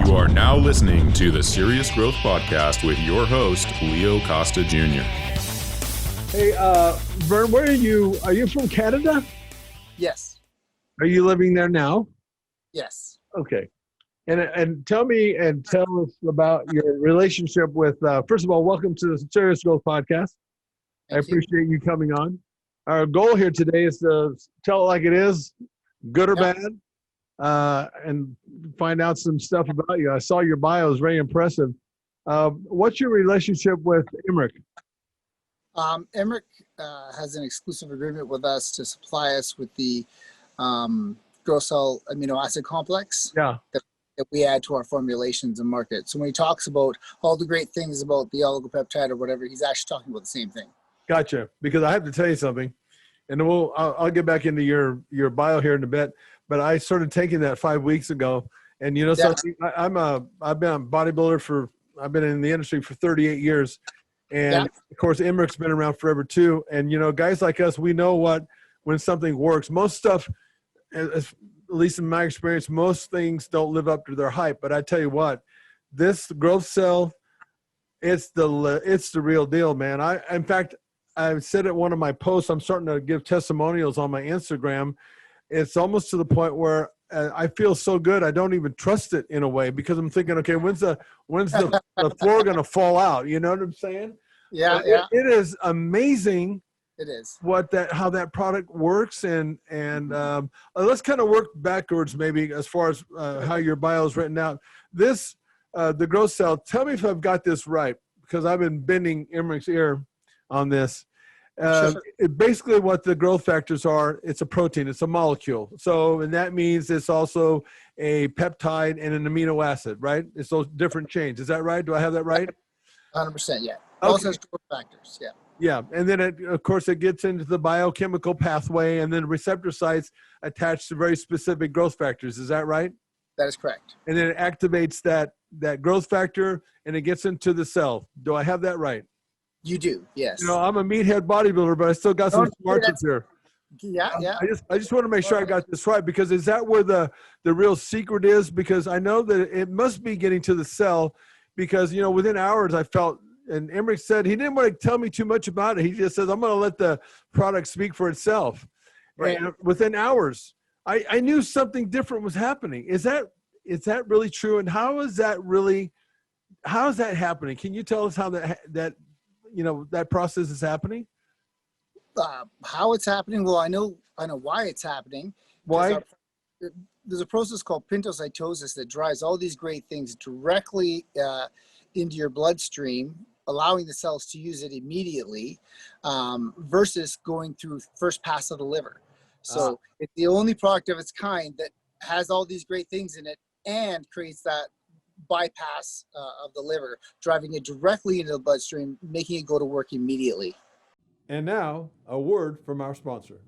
You are now listening to the Serious Growth Podcast with your host, Leo Costa Jr. Hey, Vern, where are you? Are you from Canada? Yes. Are you living there now? Yes. Okay. And tell me and tell us about your relationship with, first of all, welcome to the Serious Growth Podcast. I appreciate you coming on. Our goal here today is to tell it like it is, good or bad, and find out some stuff about you. I saw your bio, is very impressive. What's your relationship with Emmerich? Emmerich has an exclusive agreement with us to supply us with the GrowthCell amino acid complex that we add to our formulations and market. So when he talks about all the great things about the oligopeptide or whatever, he's actually talking about the same thing. Gotcha. Because I have to tell you something, and I'll get back into your bio here in a bit, but I started taking that 5 weeks ago. And you know, something, I've been a bodybuilder I've been in the industry for 38 years. And of course, Emmerich's been around forever too. And, you know, guys like us, we know when something works. Most stuff, at least in my experience, most things don't live up to their hype. But I tell you what, this GrowthCell, it's the real deal, man. In fact, I said it in one of my posts, I'm starting to give testimonials on my Instagram. It's almost to the point where I feel so good, I don't even trust it in a way, because I'm thinking, okay, when's the floor going to fall out? You know what I'm saying? Yeah. It is amazing. It is how that product works, and let's kind of work backwards maybe as far as how your bio is written out. This the GrowthCell. Tell me if I've got this right, because I've been bending Emmerich's ear on this. Sure. Basically what the growth factors are, it's a protein, it's a molecule. So, and that means it's also a peptide and an amino acid, right? It's those different chains. Is that right? Do I have that right? 100%, yeah. Okay. Also has growth factors, yeah. Yeah, and then of course it gets into the biochemical pathway, and then receptor sites attached to very specific growth factors. Is that right? That is correct. And then it activates that growth factor, and it gets into the cell. Do I have that right? You do, yes. You know, I'm a meathead bodybuilder, but I still got some smarts here. Yeah. I just want to make sure I got this right, because is that where the real secret is? Because I know that it must be getting to the cell, because, you know, within hours I felt, and Emmerich said he didn't want to tell me too much about it. He just says, I'm going to let the product speak for itself. Right. And within hours, I knew something different was happening. Is that really true? And how is that happening? Can you tell us how that you know, that process is happening? How it's happening? Well, I know why it's happening. Why? There's a process called pintocytosis that drives all these great things directly into your bloodstream, allowing the cells to use it immediately, versus going through first pass of the liver. So it's the only product of its kind that has all these great things in it and creates that bypass of the liver, driving it directly into the bloodstream, making it go to work immediately. And now, a word from our sponsor.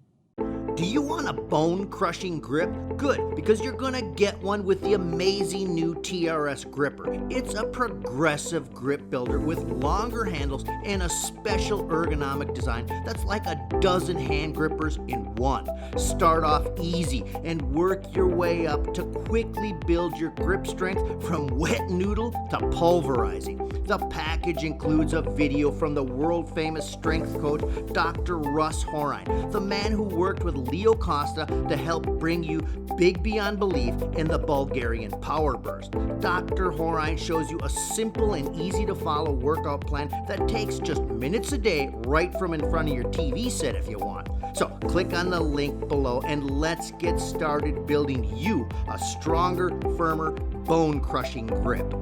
Do you want a bone-crushing grip? Good, because you're going to get one with the amazing new TRS gripper. It's a progressive grip builder with longer handles and a special ergonomic design that's like a dozen hand grippers in one. Start off easy and work your way up to quickly build your grip strength from wet noodle to pulverizing. The package includes a video from the world-famous strength coach, Dr. Russ Horine, the man who worked with Leo Costa to help bring you big beyond belief in the Bulgarian power burst. Dr. Horine shows you a simple and easy to follow workout plan that takes just minutes a day right from in front of your TV set if you want. So click on the link below and let's get started building you a stronger, firmer, bone-crushing grip.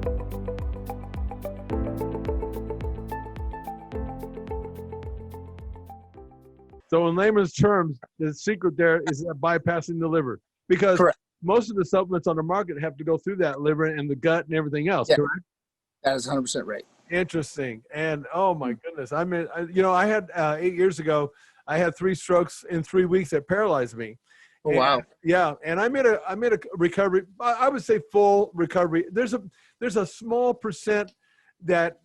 So in layman's terms, the secret there is bypassing the liver, because Correct. Most of the supplements on the market have to go through that liver and the gut and everything else, correct? That is 100% right. Interesting. And oh my goodness, I mean, I had 8 years ago, I had 3 strokes in 3 weeks that paralyzed me. Oh, wow. Yeah, and I made a recovery. I would say full recovery. There's a small percent that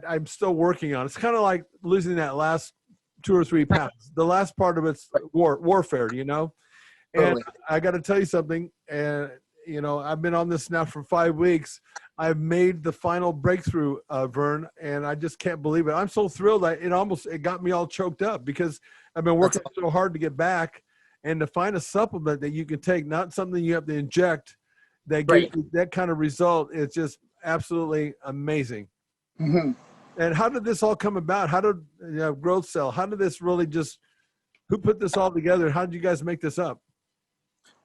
I'm still working on. It's kind of like losing that last 2 or 3 pounds. The last part of it's warfare, you know. And Totally. I got to tell you something. And you know, I've been on this now for 5 weeks. I've made the final breakthrough, Vern, and I just can't believe it. I'm so thrilled. It got me all choked up because I've been working so hard to get back, and to find a supplement that you can take, not something you have to inject, that gives you that kind of result. It's just absolutely amazing. Mm-hmm. And how did this all come about? How did GrowthCell? How did this really who put this all together? How did you guys make this up?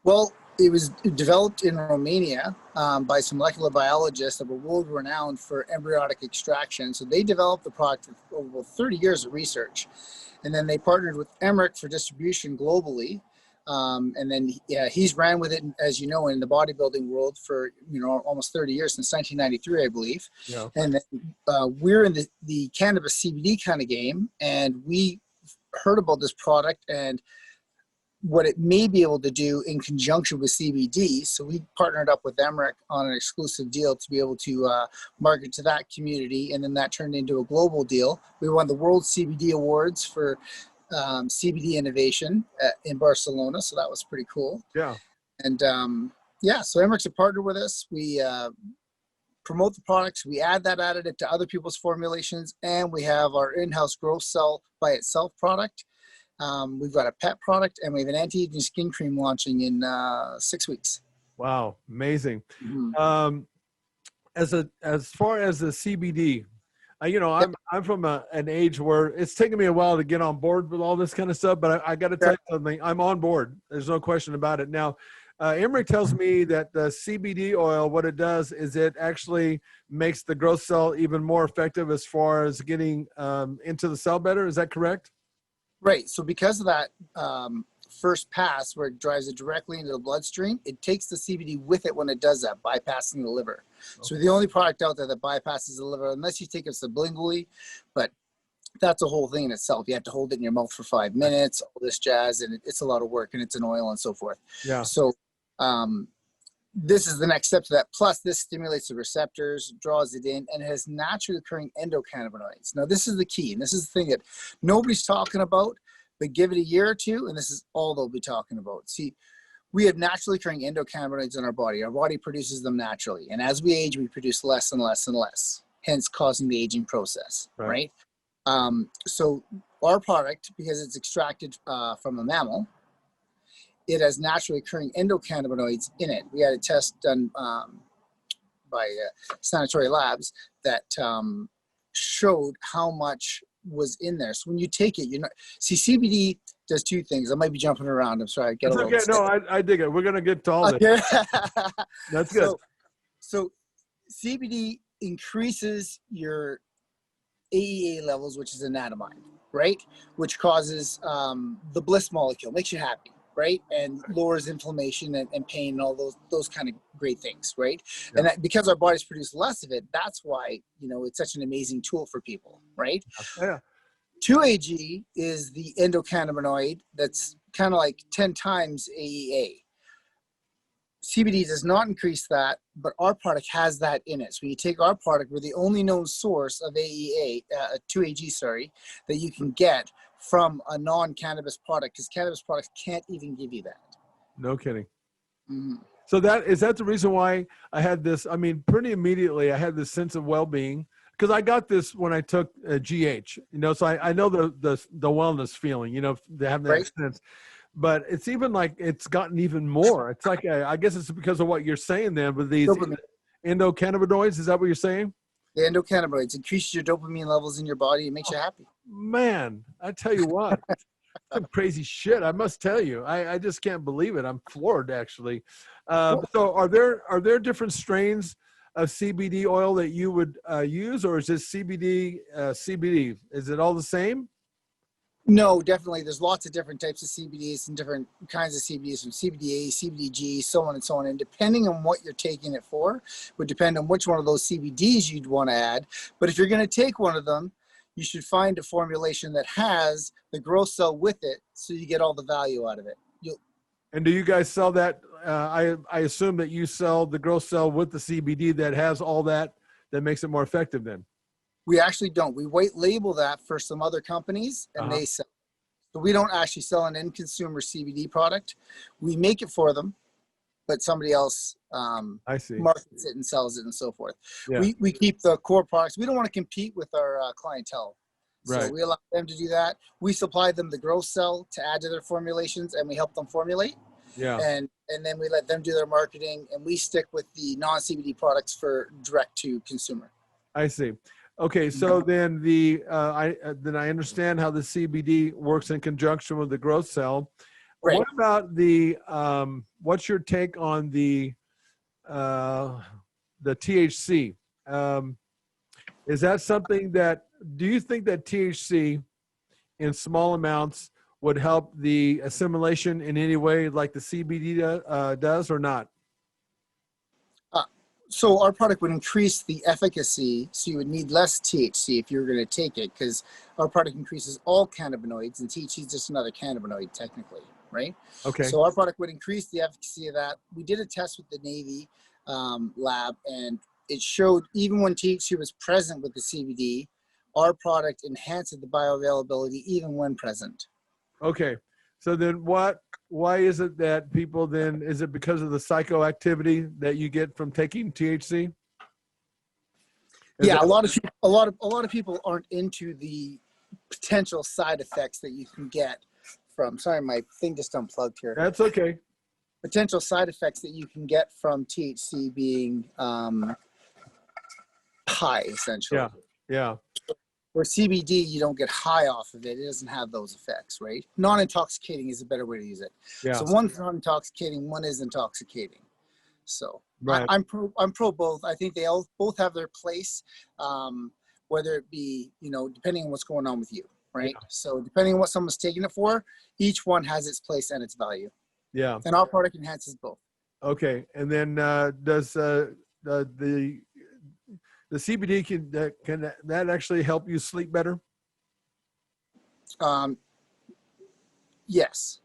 Well, it was developed in Romania by some molecular biologists that were world renowned for embryonic extraction. So they developed the product with over 30 years of research. And then they partnered with Emmerich for distribution globally. And then he's ran with it, as you know, in the bodybuilding world for, almost 30 years, since 1993, I believe. Yeah. And then we're in the cannabis CBD kind of game, and we heard about this product and what it may be able to do in conjunction with CBD. So we partnered up with Emmerich on an exclusive deal to be able to market to that community. And then that turned into a global deal. We won the World CBD Awards for CBD innovation in Barcelona. So that was pretty cool. Yeah. And so Emmerich's a partner with us. We promote the products. We add that additive to other people's formulations. And we have our in-house GrowthCell by itself product. We've got a pet product, and we have an anti-aging skin cream launching in 6 weeks. Wow, amazing. Mm-hmm. As far as the CBD, I'm from an age where it's taken me a while to get on board with all this kind of stuff, but I got to tell you something. I'm on board. There's no question about it. Now, Emmerich tells me that the CBD oil, what it does is it actually makes the growth cell even more effective as far as getting into the cell better. Is that correct? Right. So because of that first pass where it drives it directly into the bloodstream, it takes the CBD with it when it does that, bypassing the liver. Okay. So we're the only product out there that bypasses the liver, unless you take it sublingually, but that's a whole thing in itself. You have to hold it in your mouth for 5 minutes, all this jazz, and it's a lot of work, and it's an oil and so forth. Yeah. So this is the next step to that. Plus, this stimulates the receptors, draws it in, and it has naturally occurring endocannabinoids. Now, this is the key, and this is the thing that nobody's talking about, but give it a year or two, and this is all they'll be talking about. See, we have naturally occurring endocannabinoids in our body. Our body produces them naturally, and as we age, we produce less and less and less, hence causing the aging process, right? So our product, because it's extracted from a mammal, it has naturally occurring endocannabinoids in it. We had a test done by Sanatory Labs that showed how much was in there. So when you take it, CBD does two things. I might be jumping around. I'm sorry. I dig it. We're going to get to all this. That's good. So CBD increases your AEA levels, which is anandamide, right? Which causes the bliss molecule, makes you happy, right? And lowers inflammation and pain and all those kind of great things, right? Yeah. And that, because our bodies produce less of it, that's why, it's such an amazing tool for people, right? Yeah. 2-AG is the endocannabinoid that's kind of like 10 times AEA. CBD does not increase that, but our product has that in it. So when you take our product, we're the only known source of AEA, 2-AG, that you can get from a non-cannabis product, because cannabis products can't even give you that. No kidding. Mm-hmm. So is that the reason why I had this? I mean, pretty immediately I had this sense of well-being, because I got this when I took GH, so I know the wellness feeling, they have that sense. But it's even like it's gotten even more. It's like, I guess it's because of what you're saying then with these endocannabinoids. Is that what you're saying? The endocannabinoids increases your dopamine levels in your body. It makes you happy. Man, I tell you what, some crazy shit. I must tell you, I just can't believe it. I'm floored, actually. So are there different strains of CBD oil that you would use, or is this CBD? Is it all the same? No, definitely. There's lots of different types of CBDs and different kinds of CBDs, from CBDA, CBDG, so on and so on. And depending on what you're taking it for, would depend on which one of those CBDs you'd want to add. But if you're going to take one of them, you should find a formulation that has the growth cell with it, so you get all the value out of it. And do you guys sell that? I assume that you sell the growth cell with the CBD that has all that makes it more effective then. We actually don't. We white label that for some other companies, and they sell. So we don't actually sell an end consumer CBD product. We make it for them, but somebody else I see. markets it and sells it and so forth. Yeah. We keep the core products. We don't want to compete with our clientele. Right. So we allow them to do that. We supply them the GrowthCell to add to their formulations, and we help them formulate. Yeah. And then we let them do their marketing, and we stick with the non-CBD products for direct to consumer. I see. Okay, so then I understand how the CBD works in conjunction with the GrowthCell. Right. What about the what's your take on the THC? Is that something that, do you think that THC in small amounts would help the assimilation in any way like the CBD does or not? So our product would increase the efficacy, so you would need less THC if you were going to take it, because our product increases all cannabinoids, and THC is just another cannabinoid technically, right? Okay. So our product would increase the efficacy of that. We did a test with the Navy lab, and it showed even when THC was present with the CBD, our product enhanced the bioavailability even when present. Okay. So then why is it that people then, is it because of the psychoactivity that you get from taking THC? Yeah, a lot of people aren't into the potential side effects that you can get from, sorry, my thing just unplugged here. That's okay. Potential side effects that you can get from THC being high, essentially. Yeah. Yeah. Where CBD, you don't get high off of it. It doesn't have those effects, right? Non-intoxicating is a better way to use it. Yeah. So one's non-intoxicating, one is intoxicating. So Right. I'm pro both. I think they all both have their place, whether it be, depending on what's going on with you, right? Yeah. So depending on what someone's taking it for, each one has its place and its value. Yeah. And our product enhances both. Okay. And then does the CBD can that actually help you sleep better? Yes.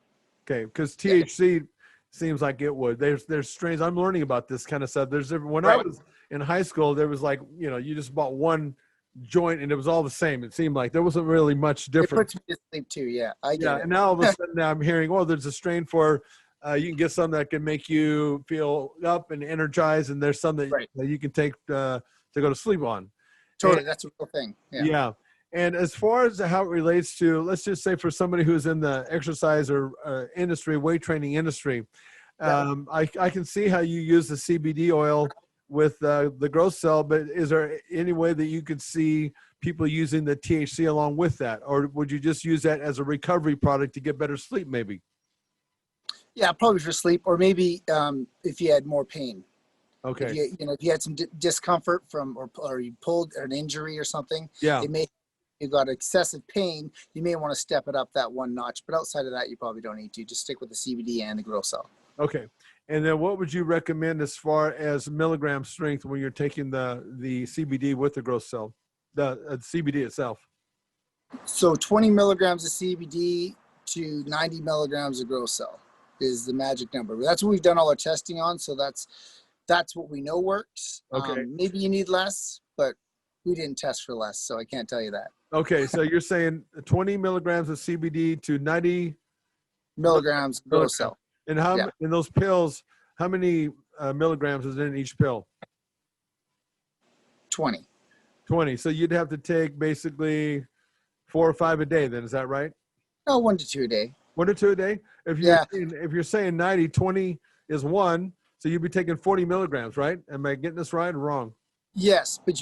Okay, because THC seems like it would. There's strains. I'm learning about this kind of stuff. When I was in high school, there was like, you just bought one joint and it was all the same. It seemed like there wasn't really much difference. It puts me to sleep too. Yeah, I get it. And now all of a sudden I'm hearing, there's a strain for. You can get some that can make you feel up and energized, and there's some that you can take to go to sleep on. Totally, that's a real thing. Yeah. And as far as how it relates to, let's just say for somebody who's in the exercise or industry, weight training industry, I can see how you use the CBD oil with the GrowthCell, but is there any way that you could see people using the THC along with that? Or would you just use that as a recovery product to get better sleep maybe? Yeah, probably for sleep, or maybe if you had more pain. Okay. If you had some discomfort from, or you pulled an injury or something, you got excessive pain, you may want to step it up that one notch. But outside of that, you probably don't need to. Just stick with the CBD and the GrowthCell. Okay. And then what would you recommend as far as milligram strength when you're taking the CBD with the GrowthCell, the CBD itself? So 20 milligrams of CBD to 90 milligrams of GrowthCell is the magic number. That's what we've done all our testing on. So that's what we know works. Okay. Maybe you need less, but we didn't test for less, so I can't tell you that. Okay, so you're saying 20 milligrams of CBD to 90 milligrams of GrowthCell. And in those pills, how many milligrams is in each pill? 20. 20. So you'd have to take basically 4 or 5 a day then, is that right? No, 1 to 2 a day. 1 to 2 a day? If you're saying 90, 20 is 1, so you'd be taking 40 milligrams, right? Am I getting this right or wrong? Yes, but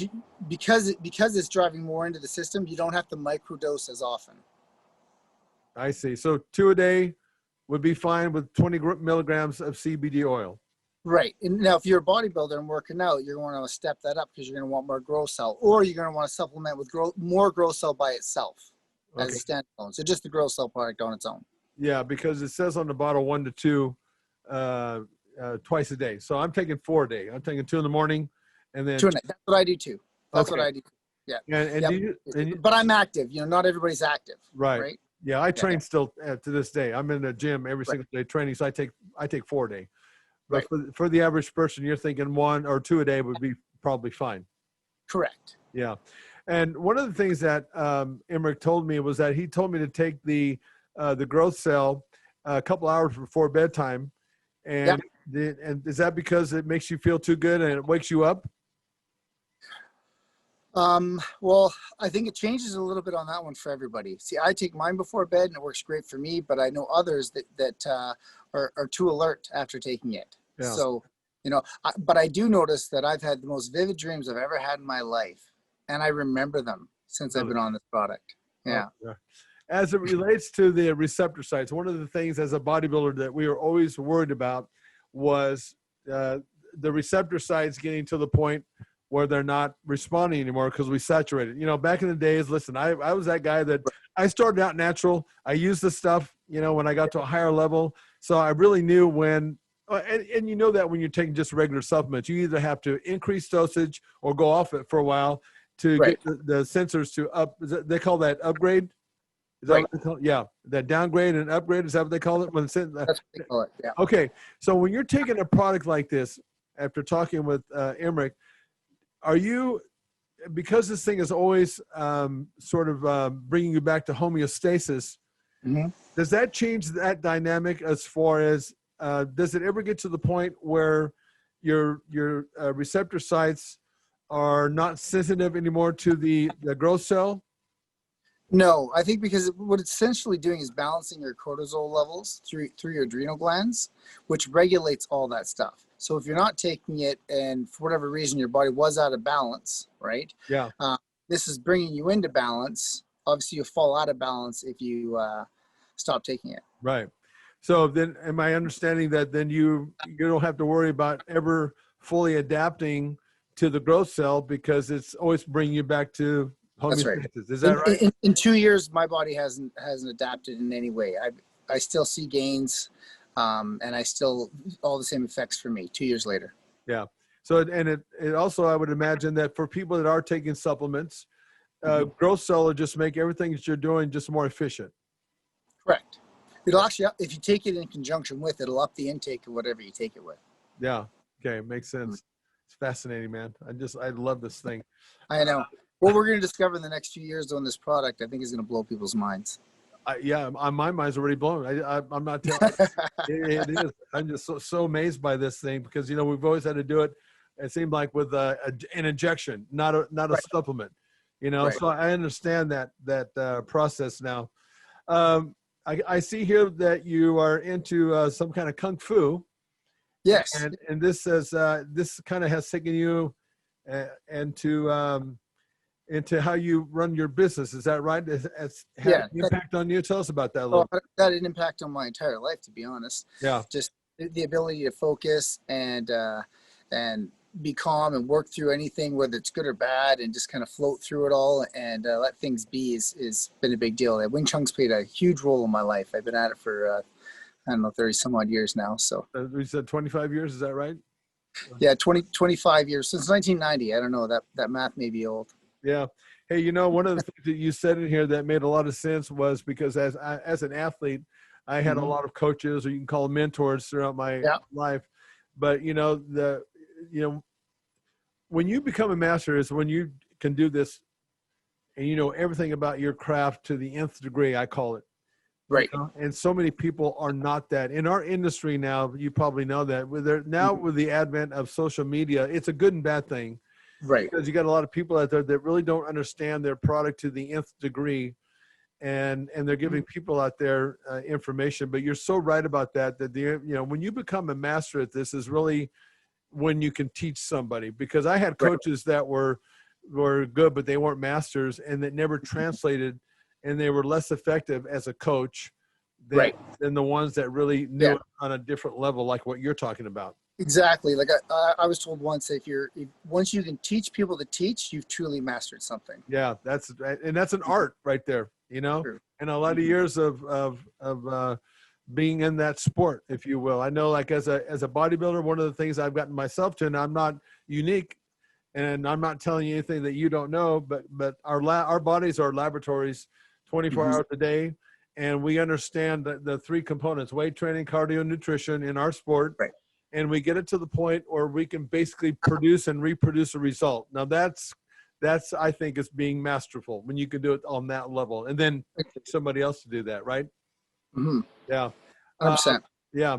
because it's driving more into the system, you don't have to microdose as often. I see. So 2 a day would be fine with 20 milligrams of CBD oil. Right. And now, if you're a bodybuilder and working out, you're going to step that up because you're going to want more GrowthCell, or you're going to want to supplement with more GrowthCell by itself as a standalone. So just the GrowthCell product on its own. Yeah, because it says on the bottle 1 to 2 twice a day. So I'm taking 4 a day. I'm taking 2 in the morning. And then 2 a day. That's what I do too. That's what I do. Yeah. But I'm active. Not everybody's active. Right. Yeah, I train still to this day. I'm in the gym every single day training, so I take 4 a day. But for the average person, you're thinking 1 or 2 a day would be probably fine. Correct. Yeah. And one of the things that Emmerich told me was that he told me to take the GrowthCell a couple hours before bedtime, and And is that because it makes you feel too good and it wakes you up? Well, I think it changes a little bit on that one for everybody. See, I take mine before bed and it works great for me, but I know others that are too alert after taking it. Yeah. So, but I do notice that I've had the most vivid dreams I've ever had in my life, and I remember them since I've been on this product. Yeah. Oh, yeah. As it relates to the receptor sites, one of the things as a bodybuilder that we were always worried about was the receptor sites getting to the point where they're not responding anymore because we saturated. Back in the days, listen, I was that guy that I started out natural. I used the stuff, when I got to a higher level. So I really knew when, and you know that when you're taking just regular supplements, you either have to increase dosage or go off it for a while to get the sensors to up. They call that upgrade. Is that what they call it? Yeah, that downgrade and upgrade. Is that what they call it? That's what they call it. Yeah. Okay, so when you're taking a product like this, after talking with Emmerich, are you, because this thing is always sort of bringing you back to homeostasis, does that change that dynamic as far as, does it ever get to the point where your receptor sites are not sensitive anymore to the growth cell? No, I think because what it's essentially doing is balancing your cortisol levels through your adrenal glands, which regulates all that stuff. So if you're not taking it and for whatever reason your body was out of balance, right? Yeah. This is bringing you into balance. Obviously, you fall out of balance if you stop taking it. Right. So then am I understanding that then you don't have to worry about ever fully adapting to the growth cell because it's always bringing you back to homeostasis? That's right. Is that right? In 2 years, my body hasn't adapted in any way. I still see gains, and I still all the same effects for me 2 years later. Yeah. So and it also, I would imagine that for people that are taking supplements, growth cell will just make everything that you're doing just more efficient. Correct. It'll actually, if you take it in conjunction with, it'll up the intake of whatever you take it with. Yeah. Okay. Makes sense. It's fascinating, man. I love this thing. I know. What we're going to discover in the next few years on this product, I think, is going to blow people's minds. My mind's already blown. I'm not telling you. It is. I'm just so amazed by this thing because, we've always had to do it. It seemed like with an injection, not a supplement, so I understand that process now. I see here that you are into some kind of Kung Fu. Yes. And this says, this kind of has taken you into how you run your business. Is that right? It's had an impact on you. Tell us about that a little. That had an impact on my entire life, to be honest. Yeah. Just the ability to focus and be calm and work through anything, whether it's good or bad, and just kind of float through it all and let things be is been a big deal. Wing Chun's played a huge role in my life. I've been at it for, 30 some odd years now. So we said 25 years. Is that right? Yeah. 25 years since 1990. I don't know, that math may be old. Yeah. Hey, one of the things that you said in here that made a lot of sense was because as an athlete, I had a lot of coaches, or you can call them mentors, throughout my life. But when you become a master is when you can do this, and you know everything about your craft to the nth degree. I call it. Right. And so many people are not that. In our industry now, you probably know that with the advent of social media, it's a good and bad thing. Right. Because you got a lot of people out there that really don't understand their product to the nth degree, and they're giving people out there information. But you're so right about that. When you become a master at this is really when you can teach somebody. Because I had coaches that were good, but they weren't masters, and that never translated, and they were less effective as a coach than the ones that really knew it on a different level, like what you're talking about. Exactly. Like I was told once, once you can teach people to teach, you've truly mastered something. Yeah, that's an art right there, True. And a lot of years of being in that sport, if you will. I know, like as a bodybuilder, one of the things I've gotten myself to, and I'm not unique, and I'm not telling you anything that you don't know, but our bodies are laboratories 24 hours a day, and we understand the three components: weight training, cardio, nutrition in our sport. Right. And we get it to the point where we can basically produce and reproduce a result. Now that's I think is being masterful when you can do it on that level, and then somebody else to do that, right? Mm-hmm. Yeah. 100%. Yeah.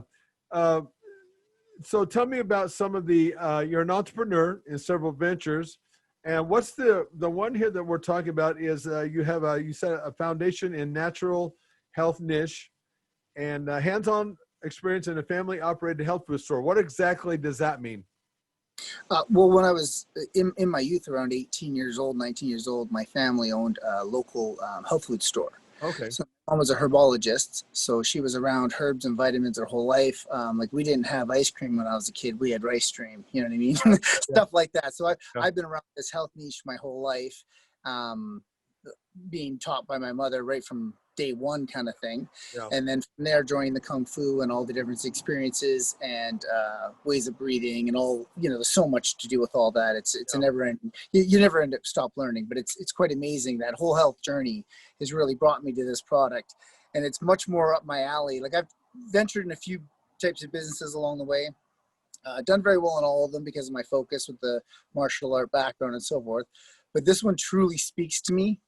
So tell me about some of the, you're an entrepreneur in several ventures. And what's the one here that we're talking about is you have you said a foundation in natural health niche and hands-on experience in a family operated health food store. What exactly does that mean? Well, when I was in my youth, around 18 years old, 19 years old, my family owned a local health food store. Okay. So my mom was a herbologist, so she was around herbs and vitamins her whole life. Like we didn't have ice cream when I was a kid; we had rice stream. You know what I mean? Stuff like that. So I've been around this health niche my whole life, being taught by my mother right from day one, kind of thing. Yeah. And then from there, joining the Kung Fu and all the different experiences and ways of breathing and all. There's so much to do with all that. It's a never ending. You never end up stop learning, but it's quite amazing. That whole health journey has really brought me to this product, and it's much more up my alley. Like I've ventured in a few types of businesses along the way, done very well in all of them because of my focus with the martial art background and so forth. But this one truly speaks to me,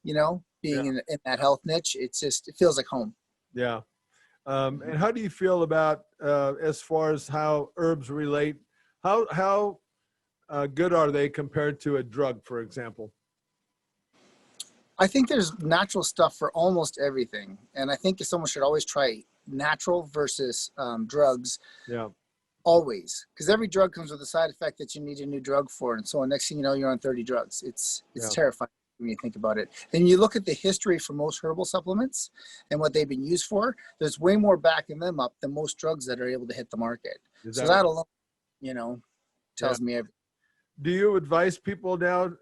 being in that health niche. It feels like home. Yeah. And how do you feel about as far as how herbs relate? How good are they compared to a drug, for example? I think there's natural stuff for almost everything. And I think someone should always try natural versus drugs. Yeah. Always. Because every drug comes with a side effect that you need a new drug for. And so next thing you know, you're on 30 drugs. It's terrifying when you think about it. And you look at the history for most herbal supplements and what they've been used for, there's way more backing them up than most drugs that are able to hit the market. So that alone, tells me everything. Do you advise people now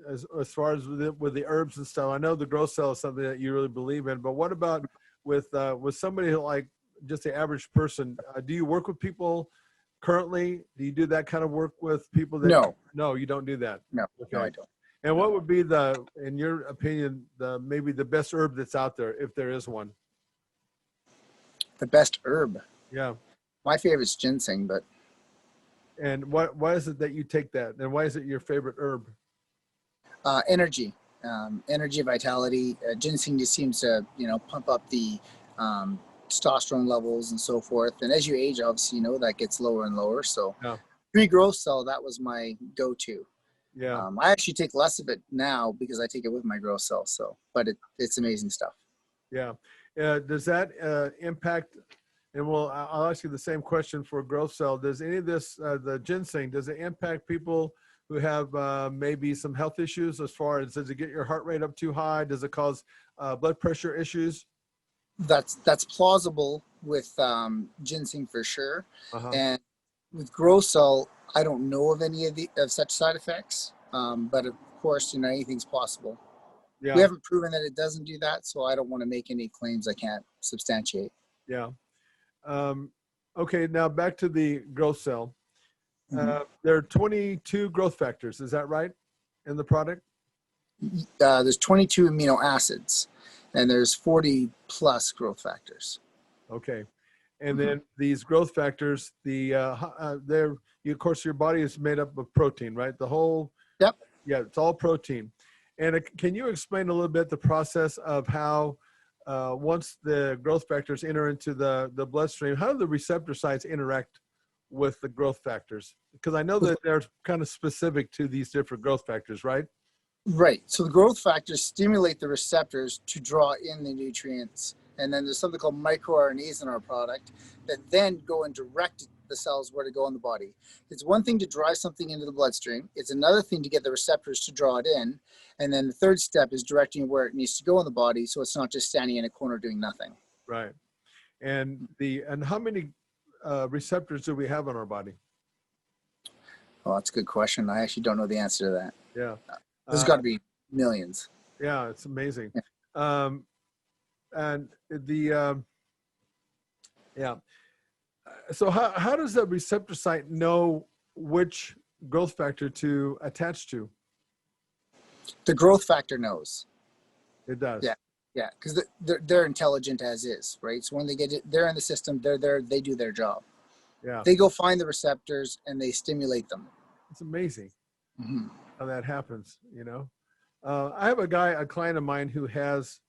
as far as with the herbs and stuff? I know the GrowthCell is something that you really believe in, but what about with somebody like just the average person? Do you work with people currently? Do you do that kind of work with people? No, you don't do that. No, okay. No, I don't. And what would be in your opinion, maybe the best herb that's out there, if there is one? The best herb? Yeah. My favorite is ginseng, but. And why is it that you take that? And why is it your favorite herb? Energy, vitality. Ginseng just seems to, pump up the testosterone levels and so forth. And as you age, obviously, that gets lower and lower. So pre-GrowthCell, that was my go-to. Yeah. I actually take less of it now because I take it with my GrowthCell. So, but it's amazing stuff. Yeah. Does that impact? And I'll ask you the same question for GrowthCell. Does any of this, the ginseng, does it impact people who have maybe some health issues as far as, does it get your heart rate up too high? Does it cause blood pressure issues? That's plausible with ginseng for sure. And with GrowthCell, I don't know of any of such side effects. But of course, anything's possible. Yeah. We haven't proven that it doesn't do that, so I don't want to make any claims I can't substantiate. Yeah. Okay, now back to the GrowthCell. There are 22 growth factors. Is that right in the product? There's 22 amino acids, and there's 40 plus growth factors. Okay. And then these growth factors, of course, your body is made up of protein, right? The whole. Yep. Yeah, it's all protein. And can you explain a little bit the process of how once the growth factors enter into the bloodstream, how do the receptor sites interact with the growth factors? Because I know that they're kind of specific to these different growth factors, right? Right. So the growth factors stimulate the receptors to draw in the nutrients. And then there's something called microRNAs in our product that then go and direct the cells where to go in the body. It's one thing to drive something into the bloodstream. It's another thing to get the receptors to draw it in. And then the third step is directing where it needs to go in the body, so it's not just standing in a corner doing nothing. Right. And how many receptors do we have on our body? Oh, that's a good question. I actually don't know the answer to that. Yeah. There's got to be millions. Yeah, it's amazing. Yeah. And so how does the receptor site know which growth factor to attach to? The growth factor knows. It does. Yeah, because they're intelligent as is, right? So when they get it, they're in the system, they're there, they do their job. Yeah. They go find the receptors and they stimulate them. It's amazing how that happens, I have a client of mine who has,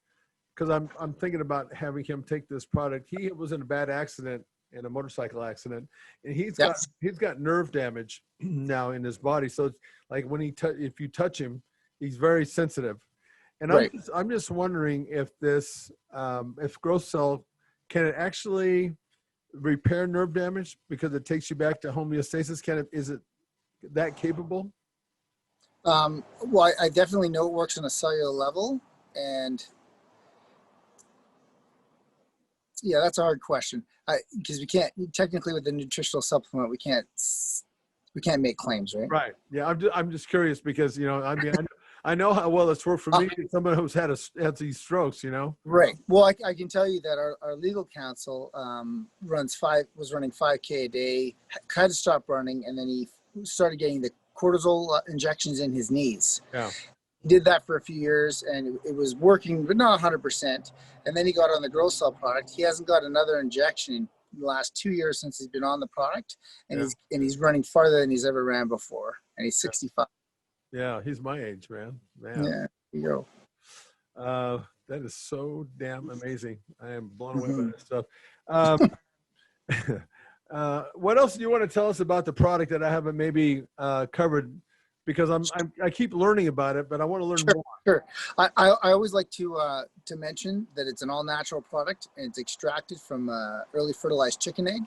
because I'm thinking about having him take this product. He was in a bad accident in a motorcycle accident, and he's Yes. got nerve damage now in his body. So it's like when if you touch him, he's very sensitive. And Right. I'm just wondering if this if GrowthCell can it actually repair nerve damage because it takes you back to homeostasis? Is it that capable? Well, I definitely know it works on a cellular level, and yeah, that's a hard question. Because we can't technically with the nutritional supplement, we can't make claims, right? Right. Yeah. I'm just curious because, I mean, I know how well it's worked for me. Someone who's had these strokes, Right. Well, I can tell you that our legal counsel was running 5K a day, had to stop running, and then he started getting the cortisol injections in his knees. Yeah. He did that for a few years, and it was working, but not 100%. And then he got on the GrowthCell product. He hasn't got another injection in the last 2 years since he's been on the product, and he's running farther than he's ever ran before, and he's 65. Yeah, he's my age, man. Yeah, there you go. That is so damn amazing. I am blown away by that stuff. What else do you want to tell us about the product that I haven't maybe covered? Because I keep learning about it, but I want to learn more. Sure. I always like to mention that it's an all-natural product, and it's extracted from early fertilized chicken egg.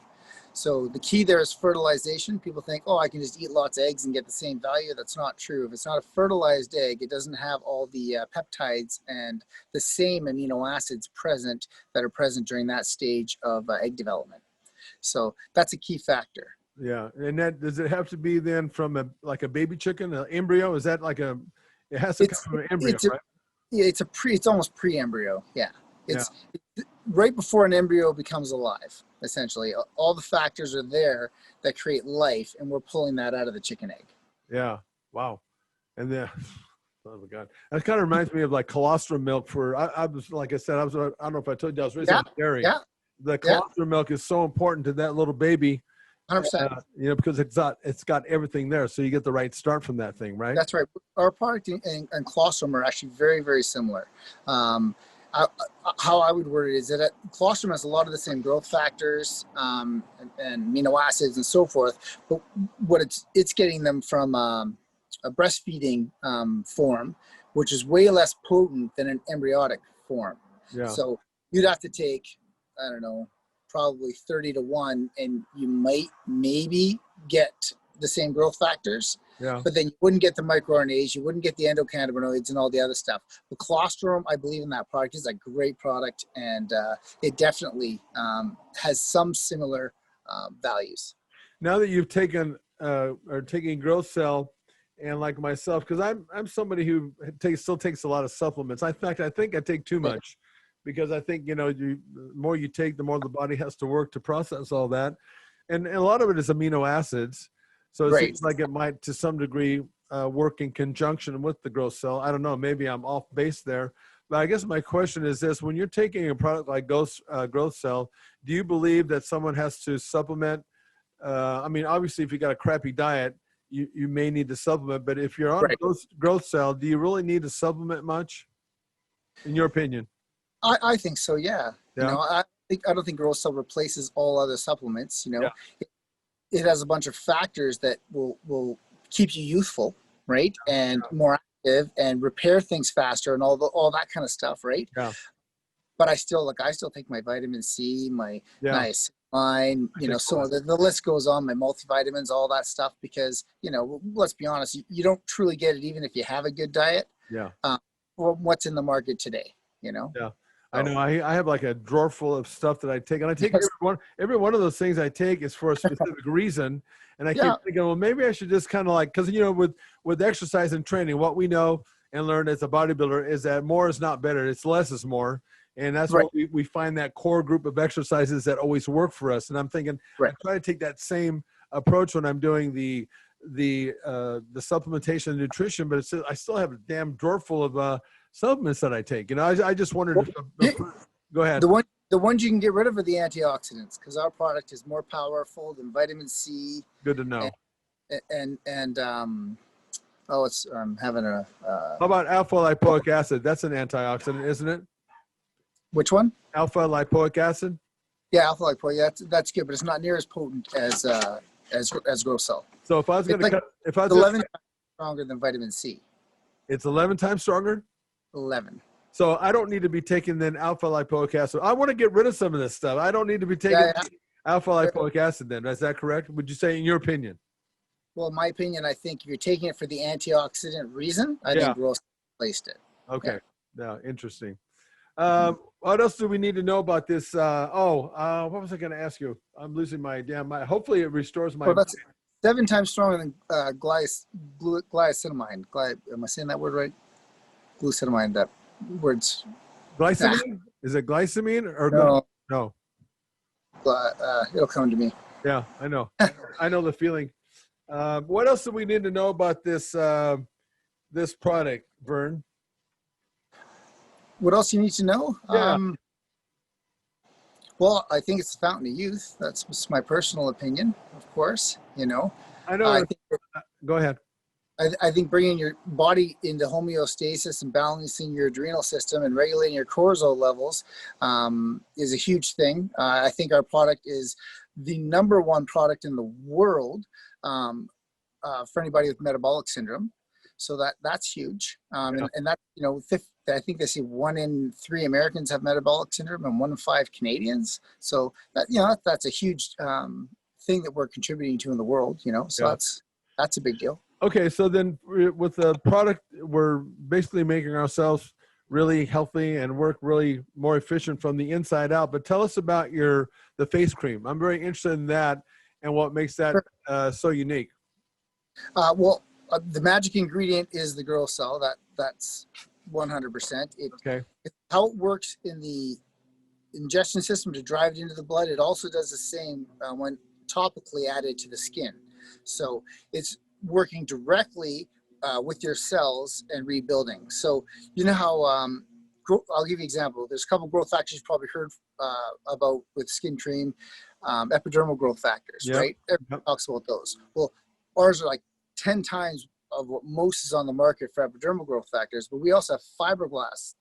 So the key there is fertilization. People think, oh, I can just eat lots of eggs and get the same value. That's not true. If it's not a fertilized egg, it doesn't have all the peptides and the same amino acids present that are present during that stage of egg development. So that's a key factor. Yeah. And does it have to be then from a baby chicken, an embryo? Is that it has to come from an embryo, right? Yeah, it's almost pre-embryo. Yeah. It's right before an embryo becomes alive, essentially. All the factors are there that create life, and we're pulling that out of the chicken egg. Yeah. Wow. And then, oh my God, that kind of reminds me of like colostrum milk I was, like I said, I don't know if I told you, I was raised on dairy. Yeah. The colostrum milk is so important to that little baby. 100%. Because it's got everything there. So you get the right start from that thing, right? That's right. Our product and colostrum are actually very, very similar. How I would word it is that colostrum has a lot of the same growth factors and amino acids and so forth, but what it's getting them from a breastfeeding form, which is way less potent than an embryonic form. Yeah. So you'd have to take, I don't know, probably 30 to 1, and you might maybe get the same growth factors. Yeah. But then you wouldn't get the microRNAs, you wouldn't get the endocannabinoids and all the other stuff. The colostrum, I believe in that product, is a great product, and it definitely has some similar values. Now that you've taken GrowthCell, and like myself, because I'm somebody who still takes a lot of supplements. In fact, I think I take too much, because I think the more you take, the more the body has to work to process all that, and a lot of it is amino acids. So it seems like it might, to some degree, work in conjunction with the GrowthCell. I don't know. Maybe I'm off base there. But I guess my question is this. When you're taking a product like GrowthCell, do you believe that someone has to supplement? I mean, obviously, if you got a crappy diet, you may need to supplement. But if you're on GrowthCell, do you really need to supplement much, in your opinion? I think so, yeah. I don't think GrowthCell replaces all other supplements. It has a bunch of factors that will keep you youthful, right? And more active and repair things faster and all that kind of stuff, right? Yeah. But I still take my vitamin C, my niacin, so the list goes on, my multivitamins, all that stuff, because, let's be honest, you don't truly get it even if you have a good diet. Yeah. Or what's in the market today, Yeah. I know. I have like a drawer full of stuff that I take, and I take every one of those things I take is for a specific reason. And I keep thinking, well, maybe I should just kind of because with exercise and training, what we know and learn as a bodybuilder is that more is not better; it's less is more. And that's what we find, that core group of exercises that always work for us. And I'm thinking, I try to take that same approach when I'm doing the supplementation and nutrition, but I still have a damn drawer full of supplements that I take. I just wondered. Go ahead. The ones you can get rid of are the antioxidants, because our product is more powerful than vitamin C. Good to know. And I'm having a. How about alpha lipoic acid? That's an antioxidant, isn't it? Which one? Alpha lipoic acid. Yeah, alpha lipo. Yeah, that's good, but it's not near as potent as GrowthCell. So if I was going to It's like cut, if I was 11 times stronger than vitamin C. it's 11 times stronger. 11. So I don't need to be taking then alpha lipoic acid. I want to get rid of some of this stuff. I don't need to be taking alpha lipoic acid then. Is that correct? Would you say in your opinion? Well, in my opinion, I think if you're taking it for the antioxidant reason, I think GrowthCell placed it. Okay. Yeah, interesting. What else do we need to know about this? What was I going to ask you? I'm losing my hopefully it restores my. Well, that's 7 times stronger than glycinamide. Am I saying that word right? Glucosamine, that word's. Glycine? Is it glycamine or no? No. It'll come to me. Yeah, I know. I know the feeling. What else do we need to know about this this product, Vern? What else you need to know? Yeah. Well, I think it's the fountain of youth. That's my personal opinion, of course. You know. I know. Go ahead. I think bringing your body into homeostasis and balancing your adrenal system and regulating your cortisol levels is a huge thing. I think our product is the #1 product in the world for anybody with metabolic syndrome. So that's huge. And that, I think they say 1 in 3 Americans have metabolic syndrome and 1 in 5 Canadians. So that, that's a huge thing that we're contributing to in the world, so that's a big deal. Okay. So then with the product, we're basically making ourselves really healthy and work really more efficient from the inside out. But tell us about the face cream. I'm very interested in that and what makes that so unique. The magic ingredient is the GrowthCell. That's 100%. It's how it works in the ingestion system to drive it into the blood. It also does the same when topically added to the skin. So it's working directly with your cells and rebuilding. So you know how I'll give you an example. There's a couple growth factors you've probably heard about with skin cream, epidermal growth factors, right? Everybody talks about those. Well, ours are like 10 times of what most is on the market for epidermal growth factors, but we also have fibroblast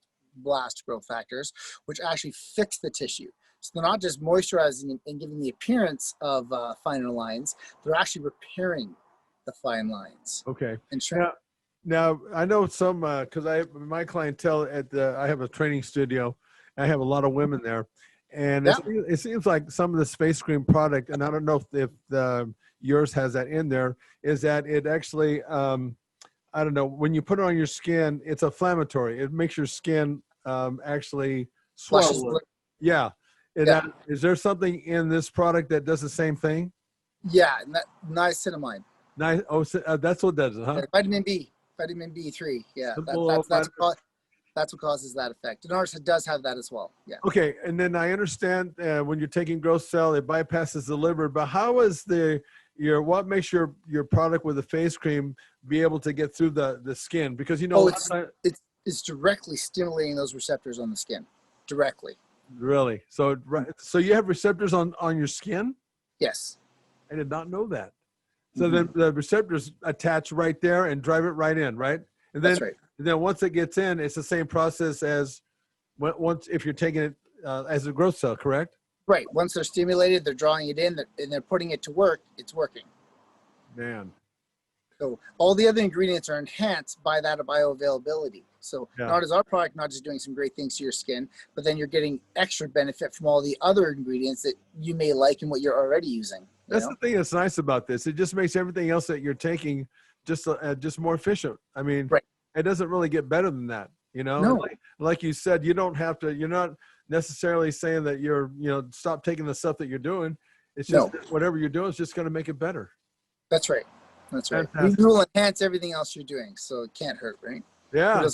growth factors, which actually fix the tissue. So they're not just moisturizing and giving the appearance of finer lines, they're actually repairing the fine lines. Okay. And now I know some, because my clientele I have a training studio. I have a lot of women there, and it seems like some of the face cream product, and I don't know if yours has that in there, is that it actually, I don't know, when you put it on your skin, it's inflammatory. It makes your skin actually swell. Yeah. Is there something in this product that does the same thing? Yeah, niacinamide. That's what does it, huh? Vitamin B3. Yeah, that's what causes that effect. And ours does have that as well. Yeah. Okay, and then I understand when you're taking GrowthCell, it bypasses the liver. But how is what makes your product with the face cream be able to get through the skin? Because it's directly stimulating those receptors on the skin, directly. Really? So you have receptors on your skin? Yes. I did not know that. So then the receptors attach right there and drive it right in, right? And then, that's right. And then once it gets in, it's the same process as if you're taking it as a GrowthCell, correct? Right. Once they're stimulated, they're drawing it in, and they're putting it to work. It's working. Man. So all the other ingredients are enhanced by that bioavailability. So not as our product, not just doing some great things to your skin, but then you're getting extra benefit from all the other ingredients that you may like and what you're already using. That's the thing that's nice about this. It just makes everything else that you're taking just more efficient. I mean, It doesn't really get better than that, No. Like you said, you don't have to. You're not necessarily saying that you're, stop taking the stuff that you're doing. It's just whatever you're doing is just going to make it better. That's right. That's right. We will enhance everything else you're doing, so it can't hurt, right? Yeah,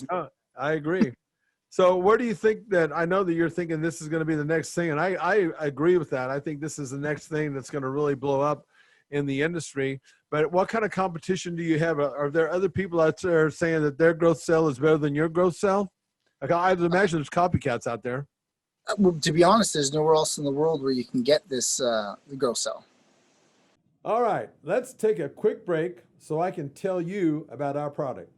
I agree. So where do you think that, I know that you're thinking this is going to be the next thing, and I agree with that. I think this is the next thing that's going to really blow up in the industry. But what kind of competition do you have? Are there other people out there saying that their GrowthCell is better than your GrowthCell? Like, I would imagine there's copycats out there. Well, to be honest, there's nowhere else in the world where you can get this GrowthCell. All right, let's take a quick break so I can tell you about our product.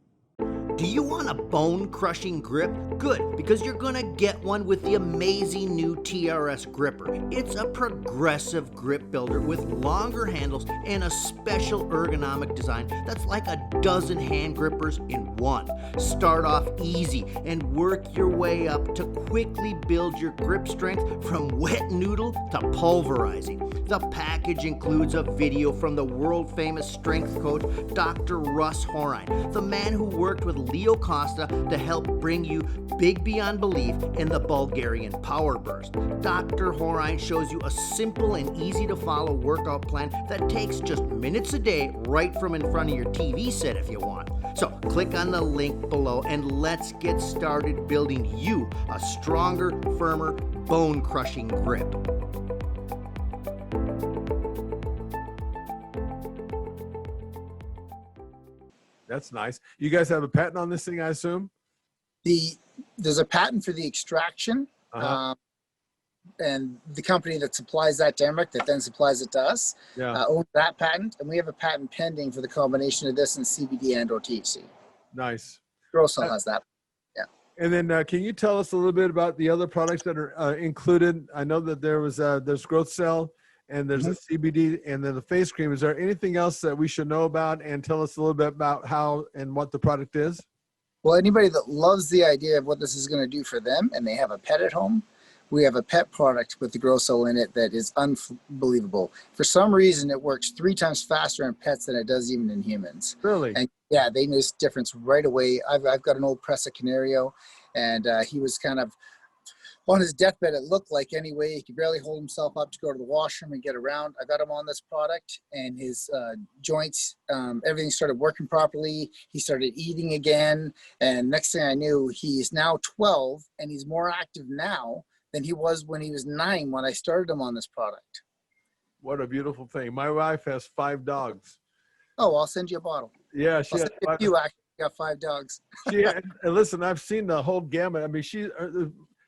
Do you want a bone-crushing grip? Good, because you're gonna get one with the amazing new TRS gripper. It's a progressive grip builder with longer handles and a special ergonomic design that's like a dozen hand grippers in one. Start off easy and work your way up to quickly build your grip strength from wet noodle to pulverizing. The package includes a video from the world-famous strength coach, Dr. Russ Horine, the man who worked with Leo Costa to help bring you big beyond belief in the Bulgarian power burst. Dr. Horine shows you a simple and easy to follow workout plan that takes just minutes a day right from in front of your TV set if you want. So click on the link below and let's get started building you a stronger, firmer, bone-crushing grip. That's nice. You guys have a patent on this thing, I assume? There's a patent for the extraction, and the company that supplies that to Emmerich, that then supplies it to us, owns that patent, and we have a patent pending for the combination of this and CBD and or THC. Nice. GrowthCell has that. Yeah. And then can you tell us a little bit about the other products that are included? I know that there's GrowthCell, and there's a CBD, and then the face cream. Is there anything else that we should know about, and tell us a little bit about how and what the product is? Well, anybody that loves the idea of what this is going to do for them and they have a pet at home, we have a pet product with the GrowthCell in it that is unbelievable. For some reason, it works 3 times faster in pets than it does even in humans. Really? And yeah, they notice difference right away. I've got an old Presa Canario, and he was kind of on his deathbed, it looked like anyway. He could barely hold himself up to go to the washroom and get around. I got him on this product, and his joints, everything started working properly. He started eating again, and next thing I knew, he's now 12, and he's more active now than he was when he was 9 when I started him on this product. What a beautiful thing. My wife has 5 dogs. Oh, I'll send you a bottle. Yeah, I'll send it to you actually got 5 dogs. And listen, I've seen the whole gamut. I mean,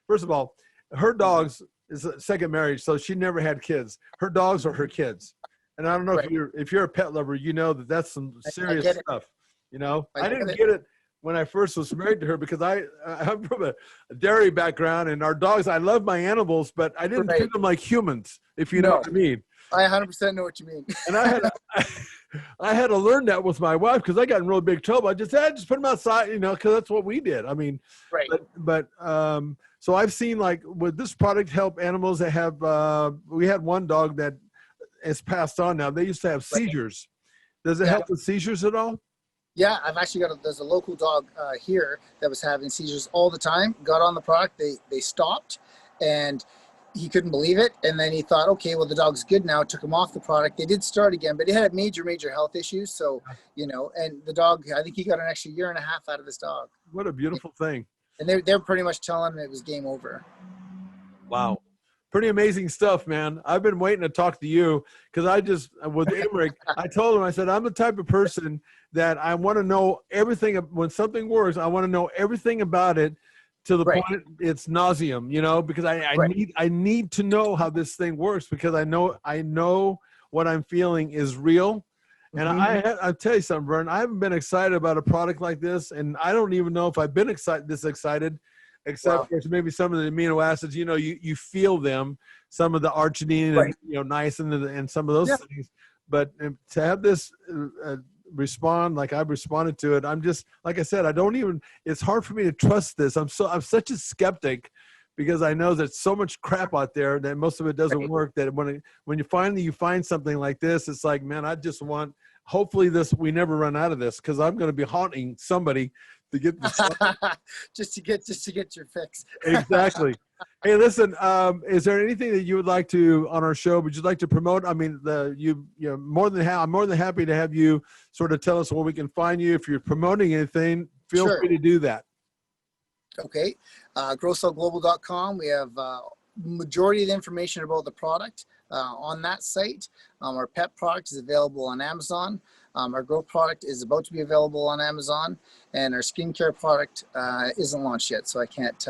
first of all, her dogs is a second marriage, so she never had kids. Her dogs are her kids. And I don't know if you're a pet lover, you know that's some serious stuff. You know, I didn't get it when I first was married to her because I'm from a dairy background, and our dogs, I love my animals, but I didn't treat them like humans, if you know what I mean. I 100% know what you mean. And I had to learn that with my wife because I got in real big trouble. I just put them outside, you know, because that's what we did. I mean, so I've seen, like, would this product help animals that have, we had one dog that has passed on now. They used to have seizures. Does it help with seizures at all? Yeah, I've actually there's a local dog here that was having seizures all the time, got on the product, they stopped, and he couldn't believe it. And then he thought, okay, well, the dog's good now, took him off the product. They did start again, but he had major health issues. So, you know, and the dog, I think he got an extra 1.5 years out of this dog. What a beautiful thing. And they're pretty much telling him it was game over. Wow. Pretty amazing stuff, man. I've been waiting to talk to you because with Emmerich, I told him, I said, I'm the type of person that I want to know everything. When something works, I want to know everything about it to the point it's nauseum, you know, because I need to know how this thing works because I know what I'm feeling is real. And I'll tell you something, Vern, I haven't been excited about a product like this, and I don't even know if I've been this excited, except for maybe some of the amino acids. You know, you feel them, some of the arginine and, you know, niacin and some of those things. But to have this respond like I've responded to it, I'm just, like I said, it's hard for me to trust this. I'm such a skeptic because I know there's so much crap out there that most of it doesn't work, that when you find something like this, it's like, man, I just want, hopefully we never run out of this, because I'm going to be haunting somebody to get this just to get your fix. Exactly. Hey, listen, is there anything that you would like to, on our show, would you like to promote? I mean, I'm more than happy to have you sort of tell us where we can find you. If you're promoting anything, feel free to do that. Okay. GrowthCellGlobal.com. We have majority of the information about the product on that site. Our pet product is available on Amazon. Our growth product is about to be available on Amazon, and our skincare product isn't launched yet, so I can't.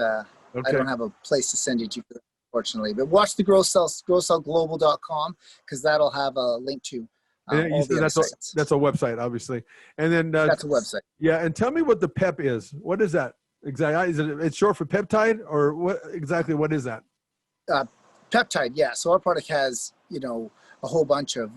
I don't have a place to send you to, unfortunately. But watch the GrowthCellGlobal.com, because that'll have a link to And you all said the other sites. that's a website, obviously. And then That's a website. Yeah, and tell me what the PEP is. What is that exactly? Is it it's short for peptide, or what exactly? What is that? Peptide, yeah. So our product has, a whole bunch of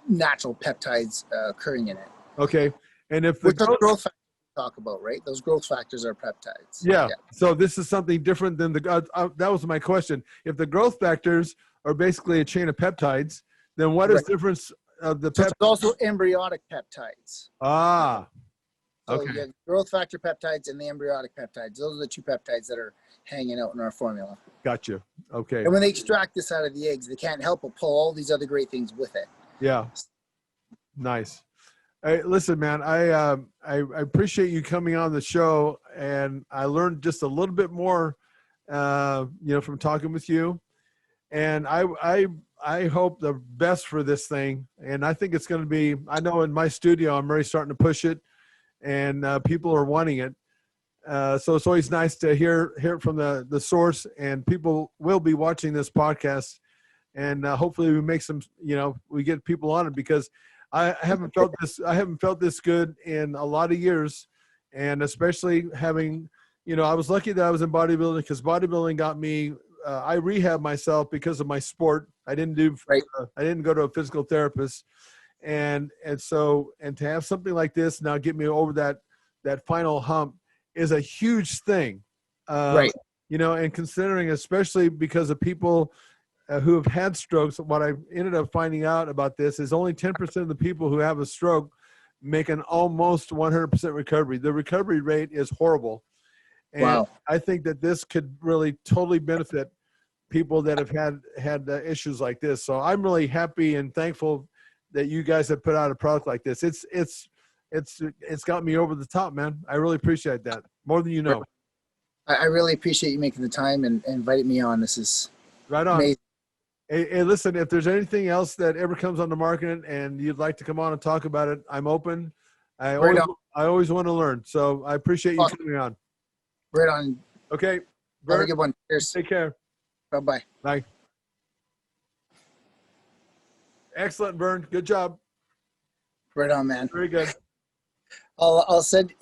natural peptides occurring in it. Okay, and if the Which are growth factors we talk about, right? Those growth factors are peptides. yeah. So this is something different than that was my question. If the growth factors are basically a chain of peptides, then what is the difference of the So it's also embryonic peptides. Ah, So okay. you have growth factor peptides and the embryonic peptides. Those are the two peptides that are hanging out in our formula. Gotcha. Okay. And when they extract this out of the eggs, they can't help but pull all these other great things with it. Yeah. Nice. Hey, listen, man, I appreciate you coming on the show, and I learned just a little bit more, from talking with you. And I hope the best for this thing. And I think it's going to be, I know in my studio, I'm already starting to push it, and people are wanting it. So it's always nice to hear it from the source, and people will be watching this podcast, and hopefully we make some, we get people on it, because I haven't felt this good in a lot of years. And especially having, I was lucky that I was in bodybuilding, because bodybuilding got me, I rehabbed myself because of my sport. I didn't go to a physical therapist. And to have something like this now get me over that final hump is a huge thing. Right. And considering, especially because of people who have had strokes, what I ended up finding out about this is only 10% of the people who have a stroke make an almost 100% recovery. The recovery rate is horrible. And wow. I think that this could really totally benefit people that have had issues like this. So I'm really happy and thankful that you guys have put out a product like this. It's got me over the top, man. I really appreciate that, more than you know. I really appreciate you making the time and inviting me on. This is right on. Amazing. Hey, listen, if there's anything else that ever comes on the market and you'd like to come on and talk about it, I'm open. I always want to learn. So I appreciate you coming on. Right on. Okay. Have a good one. Cheers. Take care. Bye-bye. Bye. Excellent, Vern. Good job. Right on, man. Very good. I'll send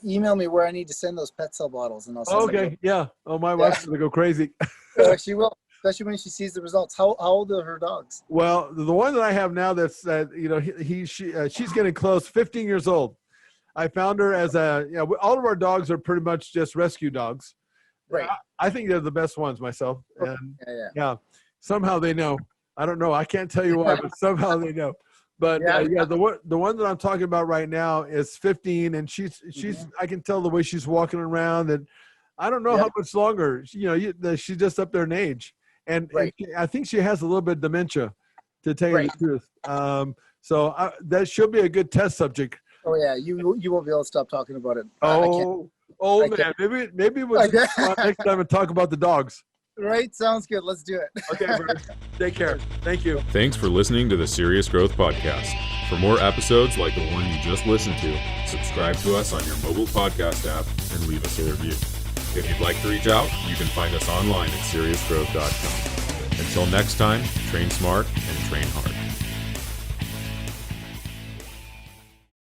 email me where I need to send those pet cell bottles, and I'll send them. Okay. Yeah. Oh, my wife's gonna go crazy. She will, especially when she sees the results. How old are her dogs? Well, the one that I have now, that's she's getting close. 15 years old. I found her as all of our dogs are pretty much just rescue dogs. Right. I think they're the best ones myself. And yeah. Somehow they know. I don't know. I can't tell you why, but somehow they know. But the one that I'm talking about right now is 15, and she's I can tell the way she's walking around, and I don't know how much longer. She's just up there in age, and I think she has a little bit of dementia, to tell you the truth. So that should be a good test subject. Oh yeah, you won't be able to stop talking about it. Man, maybe we'll just go on next time and talk about the dogs. Right, sounds good. Let's do it. Okay, Vern. Take care. Thank you. Thanks for listening to the Serious Growth Podcast. For more episodes like the one you just listened to, subscribe to us on your mobile podcast app and leave us a review. If you'd like to reach out, you can find us online at seriousgrowth.com. Until next time, train smart and train hard.